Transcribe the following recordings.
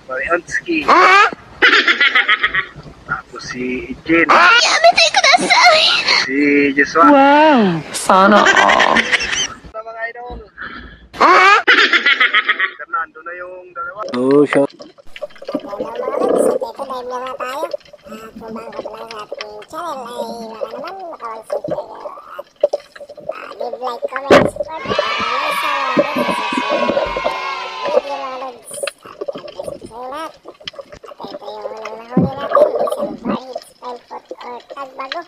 Mariansky. Tapos si Jen. Si Joshua. Wow! Sana all. Na mga idol. Nando na yung dalawa. Oh, siya. Hello mga lods, at ito live na nga tayo. Kung bago ka pa lang sa ating channel ay baka naman makawag-subscribe at leave like, comment, support para naman sa mga lods sa susunod natin video mga lods. At God bless sa lahat. At ito yung unang nahuli natin, isang bar hits, file foot or tag bago.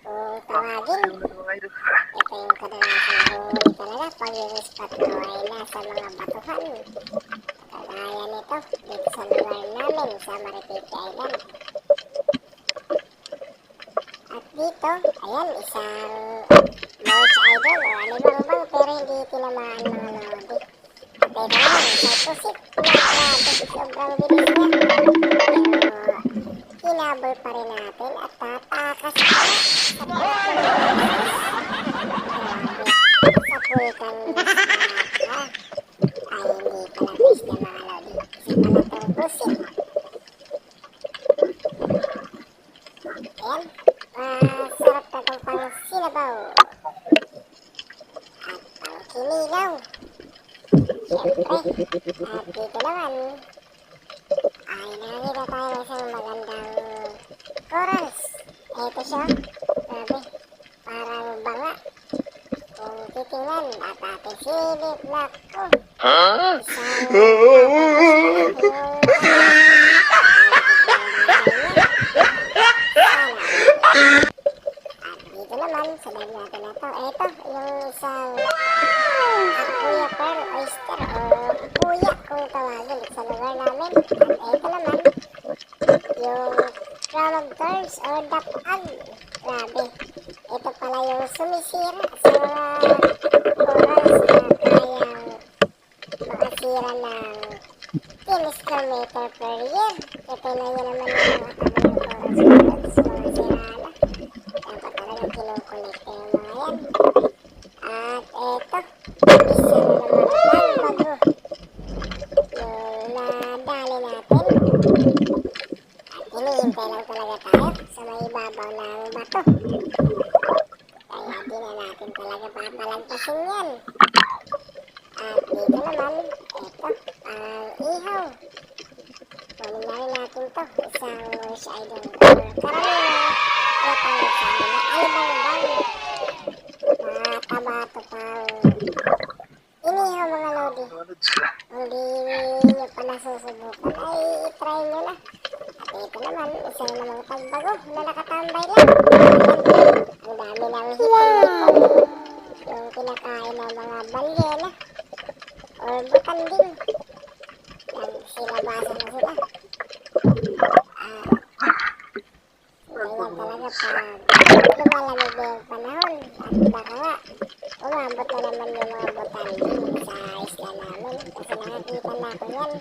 Kung tawagin, Mga idol. ito yung kadalasan nahuli talaga pag yung spot mo ay nasa mga batuhan. Kagaya nito, dito sa lugar namin sa Maripipi Island. At dito, ayan, isang Morse Idol o alibang-bang pero hindi tinamaan mga lodi. At ito naman, isang pusit na grabe, sobrang bilis niya. Pero hinabol pa rin natin at tatakas pa na sa grabe, sa pulkan baka. Ay, hindi pala fish na mga lodi. Kasi pala itong pusit. Ayan. Sarap na itong pang sinabaw. At pang kinilaw. Siyempre. At dito naman, ay nakakita tayo ng isang magandang corals. Ito siya. Grabe. Parang banga. Kung titingnan at ating silip na ko. Dito naman, sa live natin na to. Ito, yung isang kuya pearl oyster o kuya kung tawagin sa lugar namin. At ito naman, yung crab terms o dapag. Grabe. Ito pala yung sumisira sa mga corals na kayang makasira ng 10 square meter per year. Ito na yun naman yung mga tabi ng corals, mga sira na. Dapat talaga kinukulikta yung mga yan. At eto, isa na naman ang bago yung nadali natin. At hinihintay lang talaga tayo sa may ibabaw ng bato. Kaya di na natin talaga papalagpasin yan. At dito naman, eto, ang ihaw. Kunin na rin natin to, isang Morse Idol. Karamihan natawag sa amin na alibang-bang. Matabato pang inihaw mga lodi. Kung di nyo pa nasusubukan ay itry nyo na. At ito naman, isa na namang tagbago na nakatambay lang. Ang dami ng hipon-hipon. Yung kinakain ng mga balyena or butanding. Yan, silabasan na sila. Ganyan talaga pag lumalamig na yung panahon. At baka nga, umabot na naman yung mga butanding sa isla namin. Kasi nakakita na ko yan.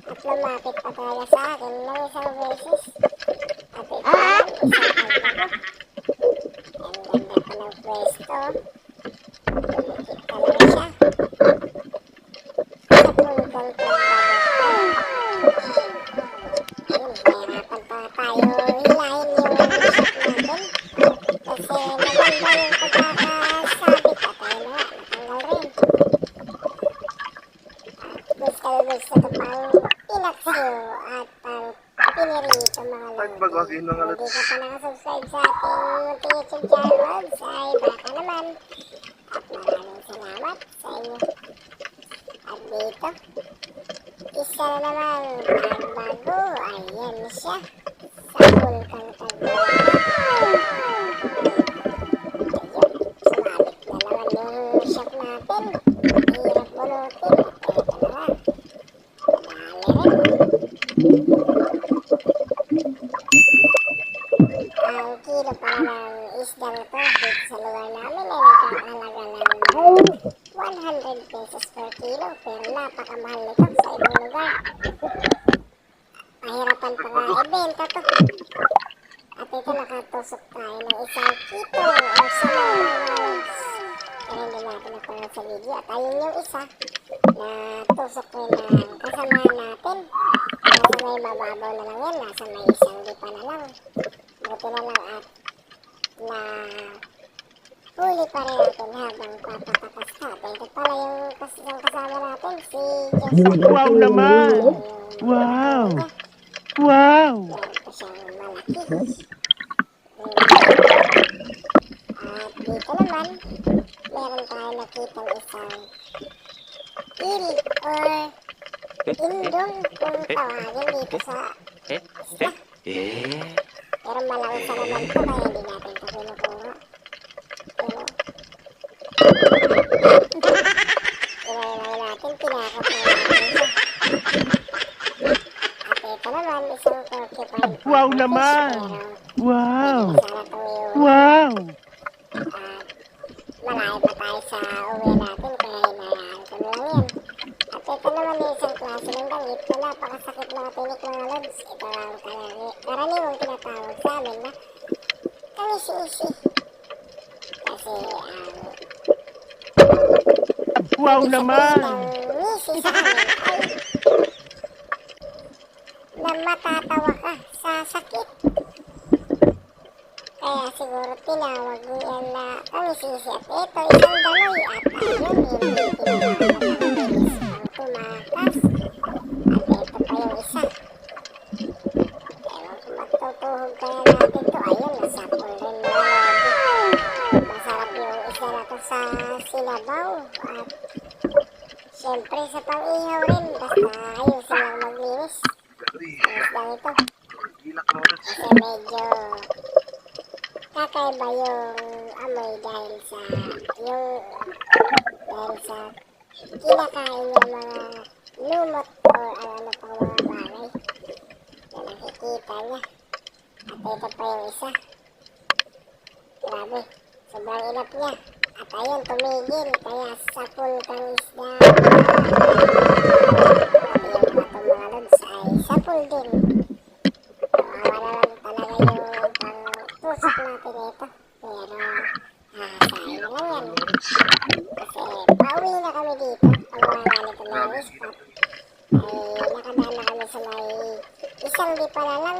At lumapit pa talaga sa akin ng isang beses. At ito naman, isang tagbago. Ang ganda pa ng pwesto. Lumikit talaga siya. Sa pulkan tagbago. Ayun, nahirapan pa tayo hilahin yung shot natin. Kasi maganda yung pagkakasabit at ayun na nga, natanggal rin. At gusto to pang pinaksiw at pang pinirito mga lodi. Pagbagwagin mga Kung di lods. ka pa nakasubscribe sa ating munting YouTube channel, ay baka naman. At maraming salamat sa inyo. At dito, isa isa na naman, bago, ayan siya. Sapul kang tagbawa. Sumabit na naman yung shop natin. Hirap bunutin. Ito na nga. Ang kilo pala ng isdang to dito sa lugar namin ay nakakahalaga ng 100 pesos per kilo. Pero napakamahal nito sa ibang lugar. Mahirapan pa nga ibenta to. At ito nakatusok tayo ng isang kito o sabaw ng malas. Pero hindi natin napanood sa video. At ayun yung isa na tusok ko ng kasamahan natin. Nasa may mababaw na lang yan. Nasa may isang lipa na lang. Buti na lang at na huli pa rin natin habang papatakas natin. Ito pala yung kasama natin, si Joseph. Wow naman! Wow! Wow! Meron pa siyang malaki. At dito naman, meron tayo nakitang isang ilig or indong kung tawagin dito sa isla. Pero malawsa naman po kaya hindi natin ito kinukuha. Pero inainaw natin, pinakot na natin siya. At ito naman, isang porcupine. Wow naman! Wow! Sana tumiyon. Wow! At malayo pa tayo sa uwi natin kaya hinayaan ko na lang yan. At ito naman yung isang klase ng damit na napakasakit mga tinik mga lods. Ito ang karaniwang tinatawag sa amin na kamisi-isi. Kasi Wow naman! ang misi sa amin ay na matatawa ka sa sakit. Kaya siguro tinawag niyan na kamisi-isi. At ito isang daloy at ayun hindi pinapakabilis ang tumakas. At ito pa yung isa. Ewan kung magtutuhog kaya natin to. Ayun, nasapol rin mga lodi. Masarap yung isda na to sa sinabaw. At syempre sa pang-ihaw rin. Basta ayusin lang maglinis. Ang isdang ito. Gilak mo ulit. Kasi medyo kakaiba yung amoy dahil sa kinakain ng mga lumot o ano pang mga bagay na nakikita niya. At ito pa yung isa. Grabe, sobrang inap niya. At ayun, tumigil. Kaya sapul kang isda. Pati yung patong mga lods ay sapul din. Kawawa naman talaga yung pang-tusok natin ito. Pero sayang na lang yan. Kasi pauwi na kami dito. Ang mga ganito na yung spot ay nakadaan na kami sa may isang lipa na lang.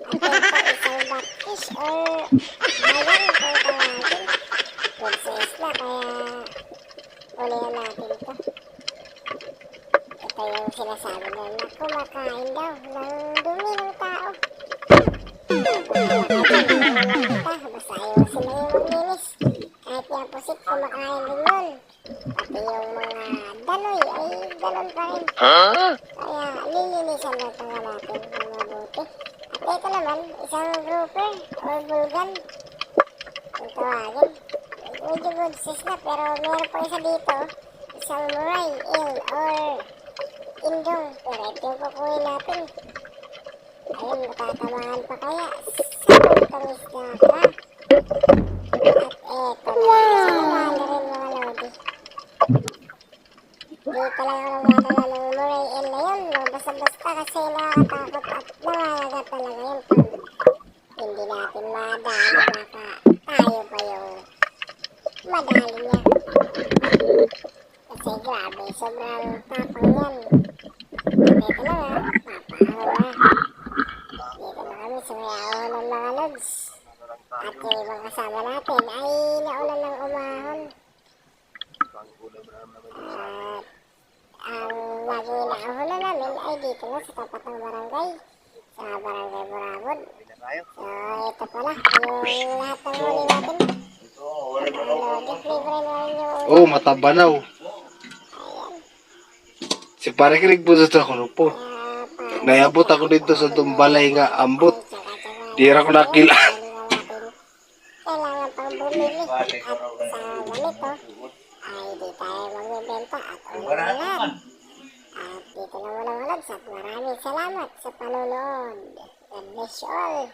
At ito isang backfish or bayan kung tawagin. Good sa isla kaya uli na natin ito. Ito yung sinasabi na kumakain daw ng dumi ng tao. Basta ayusin na yung maglinis. Kahit yung pusit kumakain din yun. Pati yung mga daloy ay ganun pa rin. Kaya lilinisan lang tanga natin ng mabuti. At ito naman, isang grouper or bulgan. Kung tawagin. Medyo good sis na pero meron pa isa dito. Isang muray, eel or indong. Pero ito yung kukuhin natin. Ayun, matatamaan pa kaya. Sapul kang isda ka. At eto na. Sinadala rin mga lodi. Dito lang ako nagdadala ng muray eel na yun. No? Basta-basta kasi nakakatakot at namalaga talaga yun. Pag hindi natin madali, baka tayo pa yung madali niya. Kasi grabe, sobrang tapang yan. At ito na nga, papahaw na. Dito na kami sa may ahon ng mga lods. At yung ibang kasama natin ay naulan ng umahon. At ang laging inaahon na namin ay dito na sa tapat ng barangay. Sa barangay Burabod. So ito pala yung lahat ng huli natin. Lodi, libre na rin yung ulo. Oh, matabanaw. Ayan. Si pare kinig po sa kuno po. Kaya pa, Nayabot ako dito sa tumbalay nga ambot. tsaga-tsaga Di ra ko nakila. kailangan pang bumili at sa ganito ay di tayo magbibenta at ulan. At dito na muna mga lods at maraming salamat sa panonood. God bless you all.